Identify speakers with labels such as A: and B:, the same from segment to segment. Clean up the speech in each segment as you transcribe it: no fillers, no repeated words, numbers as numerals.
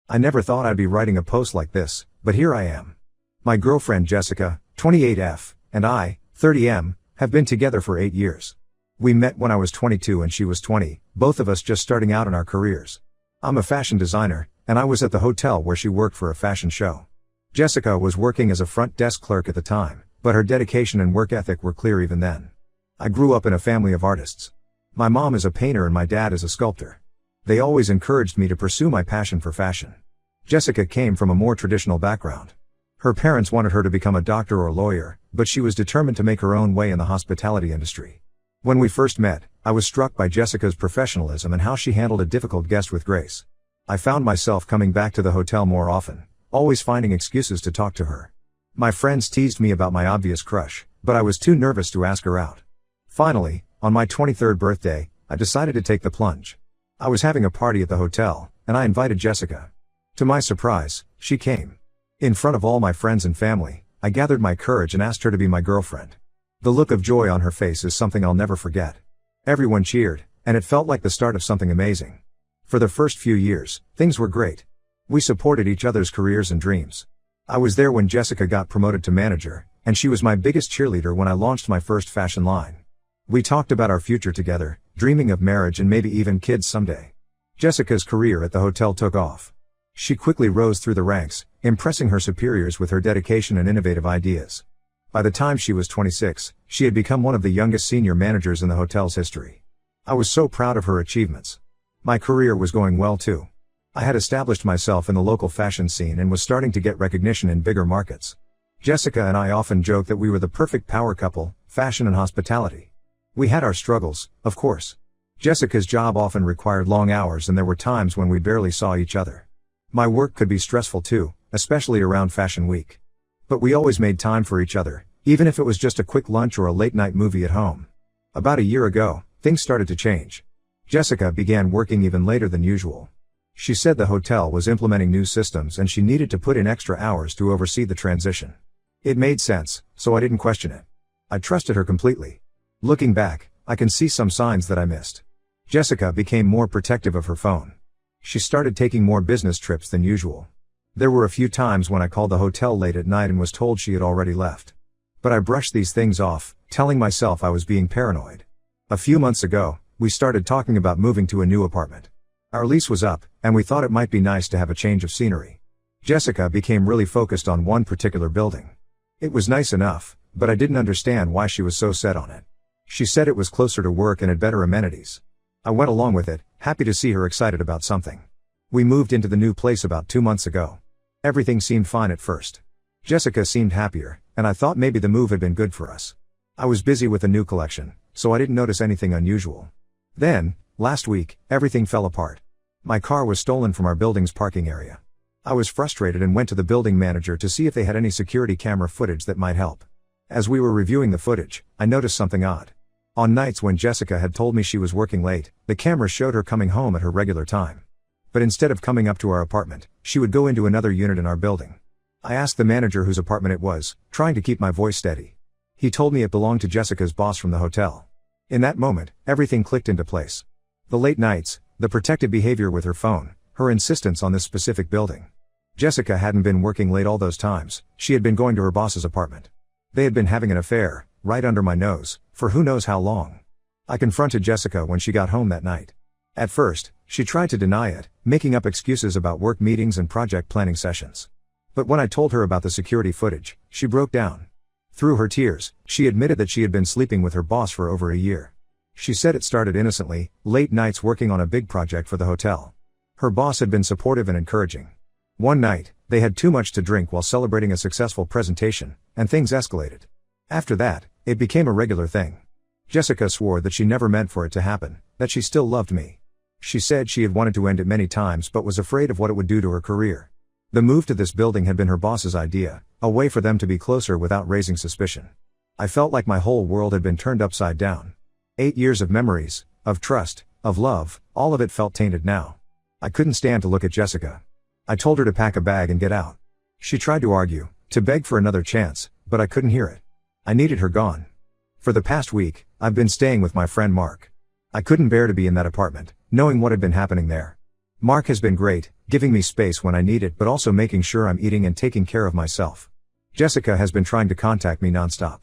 A: I never thought I'd be writing a post like this, but here I am. My girlfriend Jessica, 28F, and I, 30M, have been together for 8 years. We met when I was 22 and she was 20, both of us just starting out in our careers. I'm a fashion designer, and I was at the hotel where she worked for a fashion show. Jessica was working as a front desk clerk at the time, but her dedication and work ethic were clear even then. I grew up in a family of artists. My mom is a painter and my dad is a sculptor. They always encouraged me to pursue my passion for fashion. Jessica came from a more traditional background. Her parents wanted her to become a doctor or lawyer, but she was determined to make her own way in the hospitality industry. When we first met, I was struck by Jessica's professionalism and how she handled a difficult guest with grace. I found myself coming back to the hotel more often, always finding excuses to talk to her. My friends teased me about my obvious crush, but I was too nervous to ask her out. Finally, on my 23rd birthday, I decided to take the plunge. I was having a party at the hotel, and I invited Jessica. To my surprise, she came. In front of all my friends and family, I gathered my courage and asked her to be my girlfriend. The look of joy on her face is something I'll never forget. Everyone cheered, and it felt like the start of something amazing. For the first few years, things were great. We supported each other's careers and dreams. I was there when Jessica got promoted to manager, and she was my biggest cheerleader when I launched my first fashion line. We talked about our future together, dreaming of marriage and maybe even kids someday. Jessica's career at the hotel took off. She quickly rose through the ranks, impressing her superiors with her dedication and innovative ideas. By the time she was 26, she had become one of the youngest senior managers in the hotel's history. I was so proud of her achievements. My career was going well too. I had established myself in the local fashion scene and was starting to get recognition in bigger markets. Jessica and I often joke that we were the perfect power couple, fashion and hospitality. We had our struggles, of course. Jessica's job often required long hours and there were times when we barely saw each other. My work could be stressful too, especially around Fashion Week. But we always made time for each other, even if it was just a quick lunch or a late-night movie at home. About a year ago, things started to change. Jessica began working even later than usual. She said the hotel was implementing new systems and she needed to put in extra hours to oversee the transition. It made sense, so I didn't question it. I trusted her completely. Looking back, I can see some signs that I missed. Jessica became more protective of her phone. She started taking more business trips than usual. There were a few times when I called the hotel late at night and was told she had already left. But I brushed these things off, telling myself I was being paranoid. A few months ago, we started talking about moving to a new apartment. Our lease was up, and we thought it might be nice to have a change of scenery. Jessica became really focused on one particular building. It was nice enough, but I didn't understand why she was so set on it. She said it was closer to work and had better amenities. I went along with it, happy to see her excited about something. We moved into the new place about 2 months ago. Everything seemed fine at first. Jessica seemed happier, and I thought maybe the move had been good for us. I was busy with a new collection, so I didn't notice anything unusual. Then, last week, everything fell apart. My car was stolen from our building's parking area. I was frustrated and went to the building manager to see if they had any security camera footage that might help. As we were reviewing the footage, I noticed something odd. On nights when Jessica had told me she was working late, the camera showed her coming home at her regular time. But instead of coming up to our apartment, she would go into another unit in our building. I asked the manager whose apartment it was, trying to keep my voice steady. He told me it belonged to Jessica's boss from the hotel. In that moment, everything clicked into place. The late nights, the protective behavior with her phone, her insistence on this specific building. Jessica hadn't been working late all those times, she had been going to her boss's apartment. They had been having an affair, right under my nose, for who knows how long. I confronted Jessica when she got home that night. At first, she tried to deny it, making up excuses about work meetings and project planning sessions. But when I told her about the security footage, she broke down. Through her tears, she admitted that she had been sleeping with her boss for over a year. She said it started innocently, late nights working on a big project for the hotel. Her boss had been supportive and encouraging. One night, they had too much to drink while celebrating a successful presentation, and things escalated. After that, it became a regular thing. Jessica swore that she never meant for it to happen, that she still loved me. She said she had wanted to end it many times but was afraid of what it would do to her career. The move to this building had been her boss's idea, a way for them to be closer without raising suspicion. I felt like my whole world had been turned upside down. 8 years of memories, of trust, of love, all of it felt tainted now. I couldn't stand to look at Jessica. I told her to pack a bag and get out. She tried to argue, to beg for another chance, but I couldn't hear it. I needed her gone. For the past week, I've been staying with my friend Mark. I couldn't bear to be in that apartment, knowing what had been happening there. Mark has been great, giving me space when I need it but also making sure I'm eating and taking care of myself. Jessica has been trying to contact me nonstop.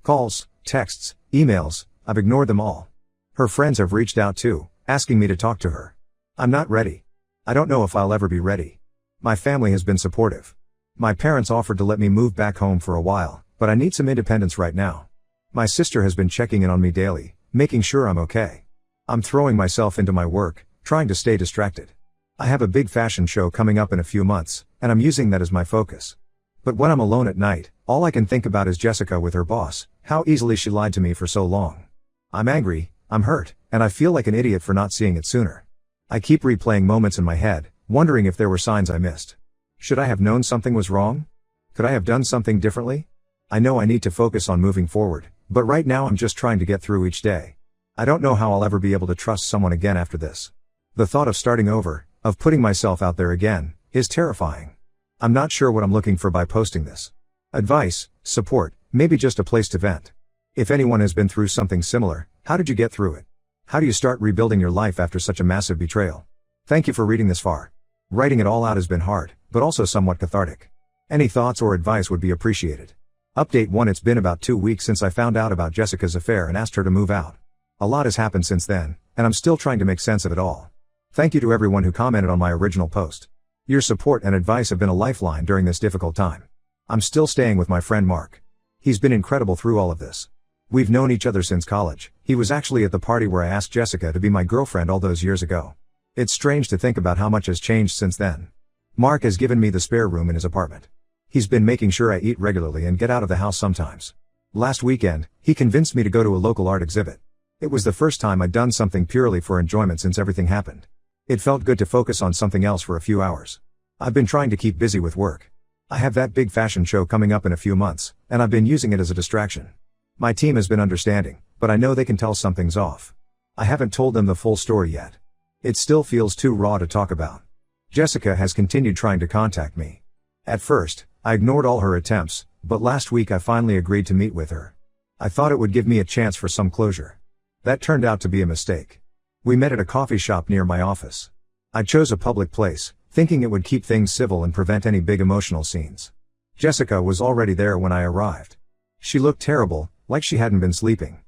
A: Calls, texts, emails, I've ignored them all. Her friends have reached out too, asking me to talk to her. I'm not ready. I don't know if I'll ever be ready. My family has been supportive. My parents offered to let me move back home for a while, but I need some independence right now. My sister has been checking in on me daily, making sure I'm okay. I'm throwing myself into my work, trying to stay distracted. I have a big fashion show coming up in a few months, and I'm using that as my focus. But when I'm alone at night, all I can think about is Jessica with her boss, how easily she lied to me for so long. I'm angry, I'm hurt, and I feel like an idiot for not seeing it sooner. I keep replaying moments in my head, wondering if there were signs I missed. Should I have known something was wrong? Could I have done something differently? I know I need to focus on moving forward, but right now I'm just trying to get through each day. I don't know how I'll ever be able to trust someone again after this. The thought of starting over, of putting myself out there again, is terrifying. I'm not sure what I'm looking for by posting this. Advice, support, maybe just a place to vent. If anyone has been through something similar, how did you get through it? How do you start rebuilding your life after such a massive betrayal? Thank you for reading this far. Writing it all out has been hard, but also somewhat cathartic. Any thoughts or advice would be appreciated. Update 1. It's been about 2 weeks since I found out about Jessica's affair and asked her to move out. A lot has happened since then, and I'm still trying to make sense of it all. Thank you to everyone who commented on my original post. Your support and advice have been a lifeline during this difficult time. I'm still staying with my friend Mark. He's been incredible through all of this. We've known each other since college. He was actually at the party where I asked Jessica to be my girlfriend all those years ago. It's strange to think about how much has changed since then. Mark has given me the spare room in his apartment. He's been making sure I eat regularly and get out of the house sometimes. Last weekend, he convinced me to go to a local art exhibit. It was the first time I'd done something purely for enjoyment since everything happened. It felt good to focus on something else for a few hours. I've been trying to keep busy with work. I have that big fashion show coming up in a few months, and I've been using it as a distraction. My team has been understanding, but I know they can tell something's off. I haven't told them the full story yet. It still feels too raw to talk about. Jessica has continued trying to contact me. At first, I ignored all her attempts, but last week I finally agreed to meet with her. I thought it would give me a chance for some closure. That turned out to be a mistake. We met at a coffee shop near my office. I chose a public place, thinking it would keep things civil and prevent any big emotional scenes. Jessica was already there when I arrived. She looked terrible, like she hadn't been sleeping.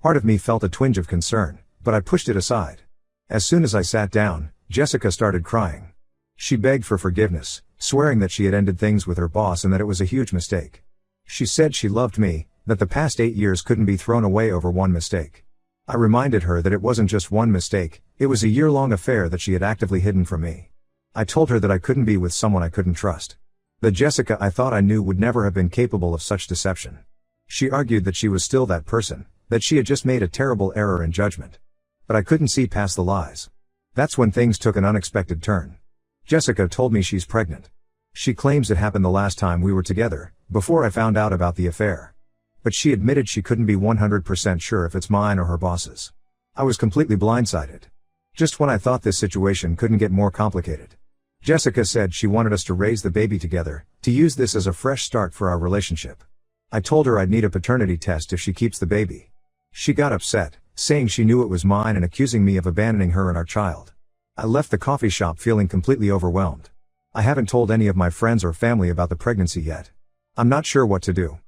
A: Part of me felt a twinge of concern, but I pushed it aside. As soon as I sat down, Jessica started crying. She begged for forgiveness, swearing that she had ended things with her boss and that it was a huge mistake. She said she loved me, that the past 8 years couldn't be thrown away over one mistake. I reminded her that it wasn't just one mistake, it was a year-long affair that she had actively hidden from me. I told her that I couldn't be with someone I couldn't trust. The Jessica I thought I knew would never have been capable of such deception. She argued that she was still that person, that she had just made a terrible error in judgment. But I couldn't see past the lies. That's when things took an unexpected turn. Jessica told me she's pregnant. She claims it happened the last time we were together, before I found out about the affair. But she admitted she couldn't be 100% sure if it's mine or her boss's. I was completely blindsided. Just when I thought this situation couldn't get more complicated. Jessica said she wanted us to raise the baby together, to use this as a fresh start for our relationship. I told her I'd need a paternity test if she keeps the baby. She got upset, saying she knew it was mine and accusing me of abandoning her and our child. I left the coffee shop feeling completely overwhelmed. I haven't told any of my friends or family about the pregnancy yet. I'm not sure what to do.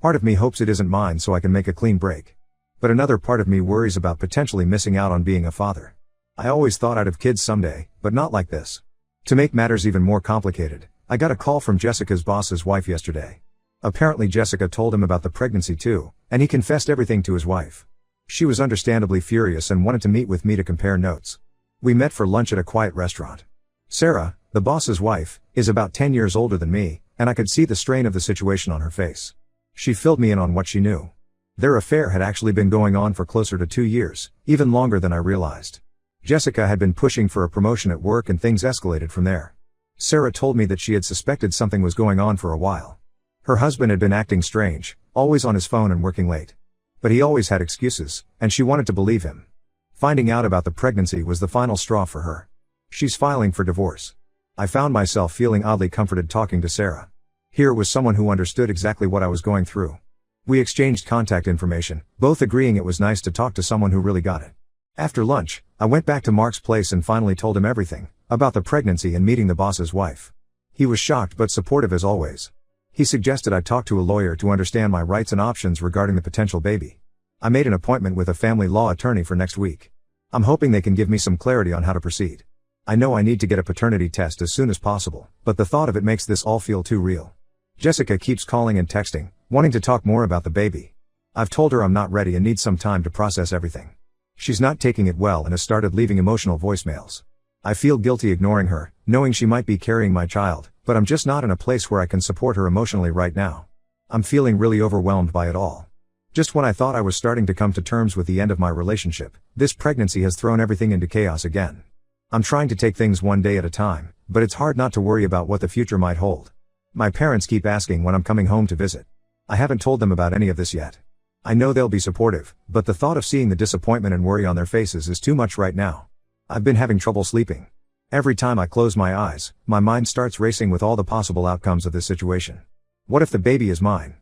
A: Part of me hopes it isn't mine so I can make a clean break. But another part of me worries about potentially missing out on being a father. I always thought I'd have kids someday, but not like this. To make matters even more complicated, I got a call from Jessica's boss's wife yesterday. Apparently Jessica told him about the pregnancy too, and he confessed everything to his wife. She was understandably furious and wanted to meet with me to compare notes. We met for lunch at a quiet restaurant. Sarah, the boss's wife, is about 10 years older than me, and I could see the strain of the situation on her face. She filled me in on what she knew. Their affair had actually been going on for closer to 2 years, even longer than I realized. Jessica had been pushing for a promotion at work and things escalated from there. Sarah told me that she had suspected something was going on for a while. Her husband had been acting strange, always on his phone and working late. But he always had excuses, and she wanted to believe him. Finding out about the pregnancy was the final straw for her. She's filing for divorce. I found myself feeling oddly comforted talking to Sarah. Here was someone who understood exactly what I was going through. We exchanged contact information, both agreeing it was nice to talk to someone who really got it. After lunch, I went back to Mark's place and finally told him everything, about the pregnancy and meeting the boss's wife. He was shocked but supportive as always. He suggested I talk to a lawyer to understand my rights and options regarding the potential baby. I made an appointment with a family law attorney for next week. I'm hoping they can give me some clarity on how to proceed. I know I need to get a paternity test as soon as possible, but the thought of it makes this all feel too real. Jessica keeps calling and texting, wanting to talk more about the baby. I've told her I'm not ready and need some time to process everything. She's not taking it well and has started leaving emotional voicemails. I feel guilty ignoring her, knowing she might be carrying my child, but I'm just not in a place where I can support her emotionally right now. I'm feeling really overwhelmed by it all. Just when I thought I was starting to come to terms with the end of my relationship, this pregnancy has thrown everything into chaos again. I'm trying to take things one day at a time, but it's hard not to worry about what the future might hold. My parents keep asking when I'm coming home to visit. I haven't told them about any of this yet. I know they'll be supportive, but the thought of seeing the disappointment and worry on their faces is too much right now. I've been having trouble sleeping. Every time I close my eyes, my mind starts racing with all the possible outcomes of this situation. What if the baby is mine?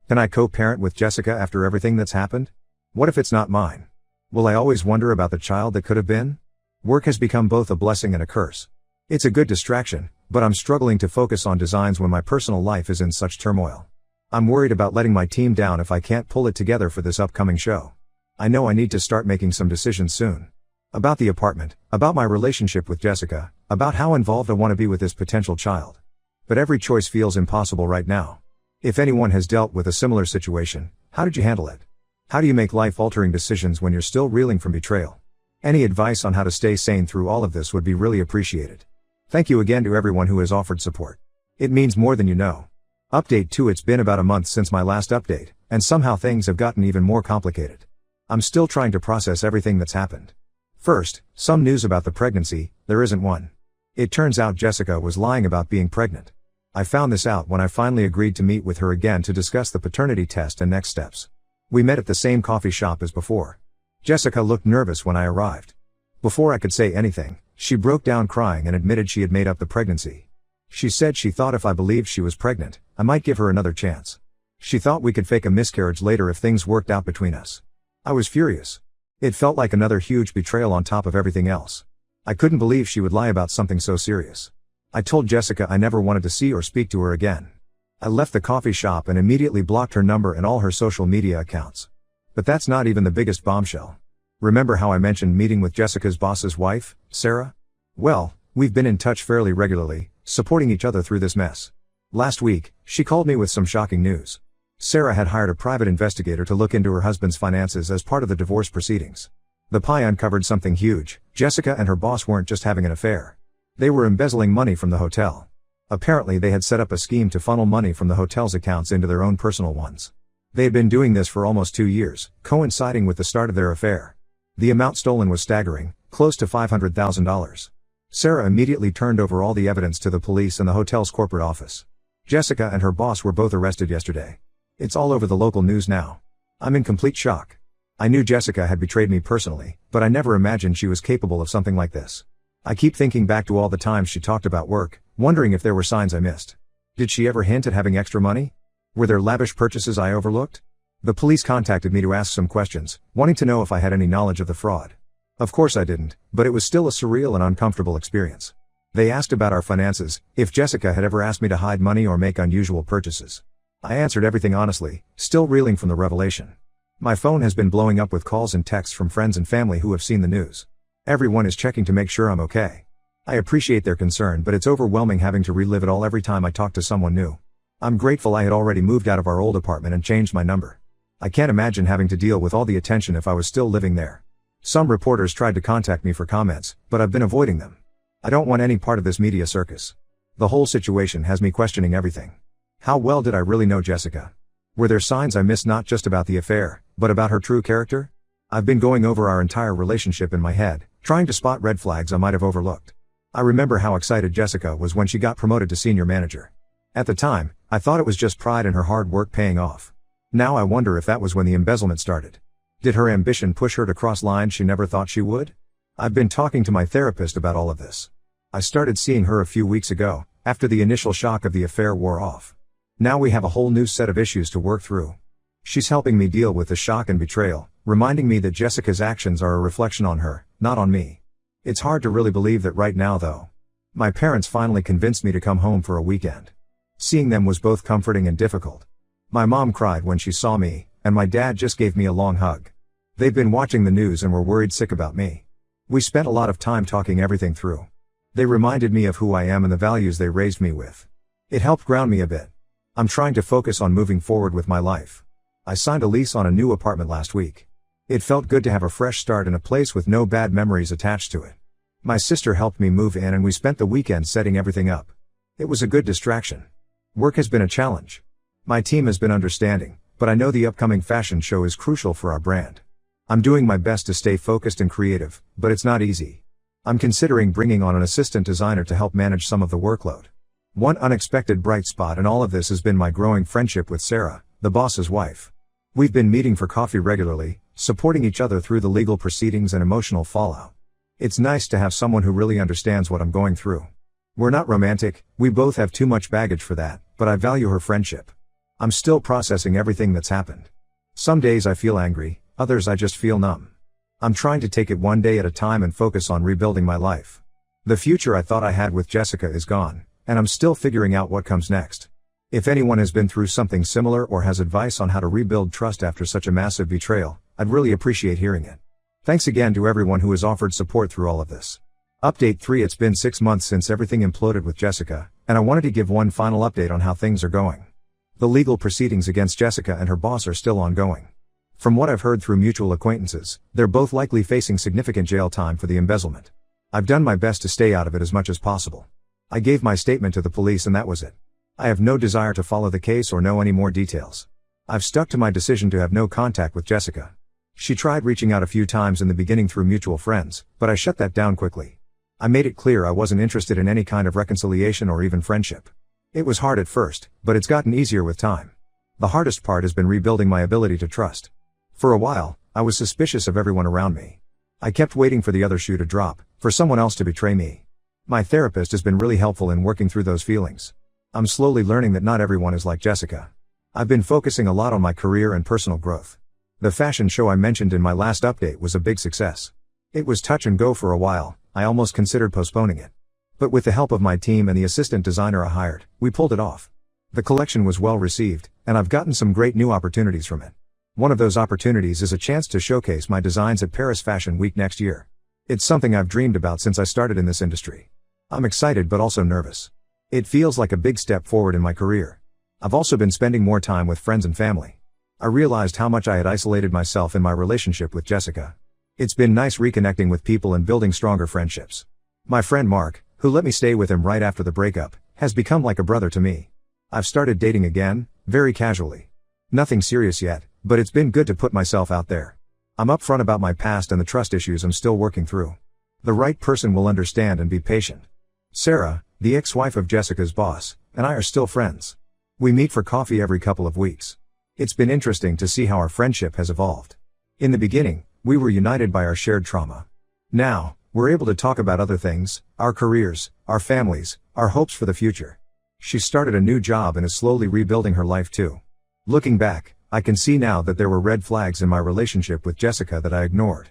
A: Can I co-parent with Jessica after everything that's happened? What if it's not mine? Will I always wonder about the child that could have been? Work has become both a blessing and a curse. It's a good distraction, but I'm struggling to focus on designs when my personal life is in such turmoil. I'm worried about letting my team down if I can't pull it together for this upcoming show. I know I need to start making some decisions soon. About the apartment, about my relationship with Jessica, about how involved I want to be with this potential child. But every choice feels impossible right now. If anyone has dealt with a similar situation, how did you handle it? How do you make life-altering decisions when you're still reeling from betrayal? Any advice on how to stay sane through all of this would be really appreciated. Thank you again to everyone who has offered support. It means more than you know. Update 2: It's been about a month since my last update, and somehow things have gotten even more complicated. I'm still trying to process everything that's happened. First, some news about the pregnancy. There isn't one. It turns out Jessica was lying about being pregnant. I found this out when I finally agreed to meet with her again to discuss the paternity test and next steps. We met at the same coffee shop as before. Jessica looked nervous when I arrived. Before I could say anything, she broke down crying and admitted she had made up the pregnancy. She said she thought if I believed she was pregnant, I might give her another chance. She thought we could fake a miscarriage later if things worked out between us. I was furious. It felt like another huge betrayal on top of everything else. I couldn't believe she would lie about something so serious. I told Jessica I never wanted to see or speak to her again. I left the coffee shop and immediately blocked her number and all her social media accounts. But that's not even the biggest bombshell. Remember how I mentioned meeting with Jessica's boss's wife, Sarah? Well, we've been in touch fairly regularly, supporting each other through this mess. Last week, she called me with some shocking news. Sarah had hired a private investigator to look into her husband's finances as part of the divorce proceedings. The pie uncovered something huge. Jessica and her boss weren't just having an affair. They were embezzling money from the hotel. Apparently they had set up a scheme to funnel money from the hotel's accounts into their own personal ones. They had been doing this for almost 2 years, coinciding with the start of their affair. The amount stolen was staggering, close to $500,000. Sarah immediately turned over all the evidence to the police and the hotel's corporate office. Jessica and her boss were both arrested yesterday. It's all over the local news now. I'm in complete shock. I knew Jessica had betrayed me personally, but I never imagined she was capable of something like this. I keep thinking back to all the times she talked about work, wondering if there were signs I missed. Did she ever hint at having extra money? Were there lavish purchases I overlooked? The police contacted me to ask some questions, wanting to know if I had any knowledge of the fraud. Of course I didn't, but it was still a surreal and uncomfortable experience. They asked about our finances, if Jessica had ever asked me to hide money or make unusual purchases. I answered everything honestly, still reeling from the revelation. My phone has been blowing up with calls and texts from friends and family who have seen the news. Everyone is checking to make sure I'm okay. I appreciate their concern, but it's overwhelming having to relive it all every time I talk to someone new. I'm grateful I had already moved out of our old apartment and changed my number. I can't imagine having to deal with all the attention if I was still living there. Some reporters tried to contact me for comments, but I've been avoiding them. I don't want any part of this media circus. The whole situation has me questioning everything. How well did I really know Jessica? Were there signs I missed not just about the affair, but about her true character? I've been going over our entire relationship in my head, trying to spot red flags I might have overlooked. I remember how excited Jessica was when she got promoted to senior manager. At the time, I thought it was just pride in her hard work paying off. Now I wonder if that was when the embezzlement started. Did her ambition push her to cross lines she never thought she would? I've been talking to my therapist about all of this. I started seeing her a few weeks ago, after the initial shock of the affair wore off. Now we have a whole new set of issues to work through. She's helping me deal with the shock and betrayal, reminding me that Jessica's actions are a reflection on her, not on me. It's hard to really believe that right now though. My parents finally convinced me to come home for a weekend. Seeing them was both comforting and difficult. My mom cried when she saw me, and my dad just gave me a long hug. They've been watching the news and were worried sick about me. We spent a lot of time talking everything through. They reminded me of who I am and the values they raised me with. It helped ground me a bit. I'm trying to focus on moving forward with my life. I signed a lease on a new apartment last week. It felt good to have a fresh start in a place with no bad memories attached to it. My sister helped me move in and we spent the weekend setting everything up. It was a good distraction. Work has been a challenge. My team has been understanding, but I know the upcoming fashion show is crucial for our brand. I'm doing my best to stay focused and creative, but it's not easy. I'm considering bringing on an assistant designer to help manage some of the workload. One unexpected bright spot in all of this has been my growing friendship with Sarah, the boss's wife. We've been meeting for coffee regularly, supporting each other through the legal proceedings and emotional fallout. It's nice to have someone who really understands what I'm going through. We're not romantic, we both have too much baggage for that, but I value her friendship. I'm still processing everything that's happened. Some days I feel angry, others I just feel numb. I'm trying to take it one day at a time and focus on rebuilding my life. The future I thought I had with Jessica is gone, and I'm still figuring out what comes next. If anyone has been through something similar or has advice on how to rebuild trust after such a massive betrayal, I'd really appreciate hearing it. Thanks again to everyone who has offered support through all of this. Update 3: It's been 6 months since everything imploded with Jessica, and I wanted to give one final update on how things are going. The legal proceedings against Jessica and her boss are still ongoing. From what I've heard through mutual acquaintances, they're both likely facing significant jail time for the embezzlement. I've done my best to stay out of it as much as possible. I gave my statement to the police and that was it. I have no desire to follow the case or know any more details. I've stuck to my decision to have no contact with Jessica. She tried reaching out a few times in the beginning through mutual friends, but I shut that down quickly. I made it clear I wasn't interested in any kind of reconciliation or even friendship. It was hard at first, but it's gotten easier with time. The hardest part has been rebuilding my ability to trust. For a while, I was suspicious of everyone around me. I kept waiting for the other shoe to drop, for someone else to betray me. My therapist has been really helpful in working through those feelings. I'm slowly learning that not everyone is like Jessica. I've been focusing a lot on my career and personal growth. The fashion show I mentioned in my last update was a big success. It was touch and go for a while, I almost considered postponing it. But with the help of my team and the assistant designer I hired, we pulled it off. The collection was well received, and I've gotten some great new opportunities from it. One of those opportunities is a chance to showcase my designs at Paris Fashion Week next year. It's something I've dreamed about since I started in this industry. I'm excited but also nervous. It feels like a big step forward in my career. I've also been spending more time with friends and family. I realized how much I had isolated myself in my relationship with Jessica. It's been nice reconnecting with people and building stronger friendships. My friend Mark, who let me stay with him right after the breakup, has become like a brother to me. I've started dating again, very casually. Nothing serious yet, but it's been good to put myself out there. I'm upfront about my past and the trust issues I'm still working through. The right person will understand and be patient. Sarah, the ex-wife of Jessica's boss, and I are still friends. We meet for coffee every couple of weeks. It's been interesting to see how our friendship has evolved. In the beginning, we were united by our shared trauma. Now, we're able to talk about other things, our careers, our families, our hopes for the future. She started a new job and is slowly rebuilding her life too. Looking back, I can see now that there were red flags in my relationship with Jessica that I ignored.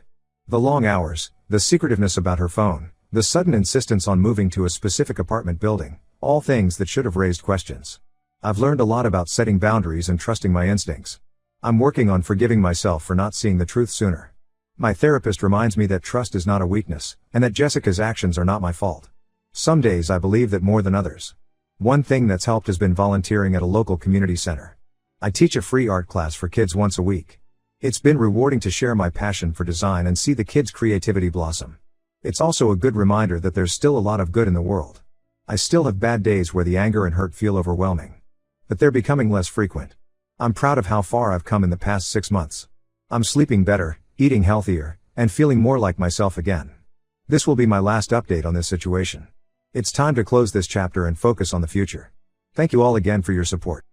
A: The long hours, the secretiveness about her phone, the sudden insistence on moving to a specific apartment building, all things that should have raised questions. I've learned a lot about setting boundaries and trusting my instincts. I'm working on forgiving myself for not seeing the truth sooner. My therapist reminds me that trust is not a weakness, and that Jessica's actions are not my fault. Some days I believe that more than others. One thing that's helped has been volunteering at a local community center. I teach a free art class for kids once a week. It's been rewarding to share my passion for design and see the kids' creativity blossom. It's also a good reminder that there's still a lot of good in the world. I still have bad days where the anger and hurt feel overwhelming. But they're becoming less frequent. I'm proud of how far I've come in the past 6 months. I'm sleeping better, eating healthier, and feeling more like myself again. This will be my last update on this situation. It's time to close this chapter and focus on the future. Thank you all again for your support.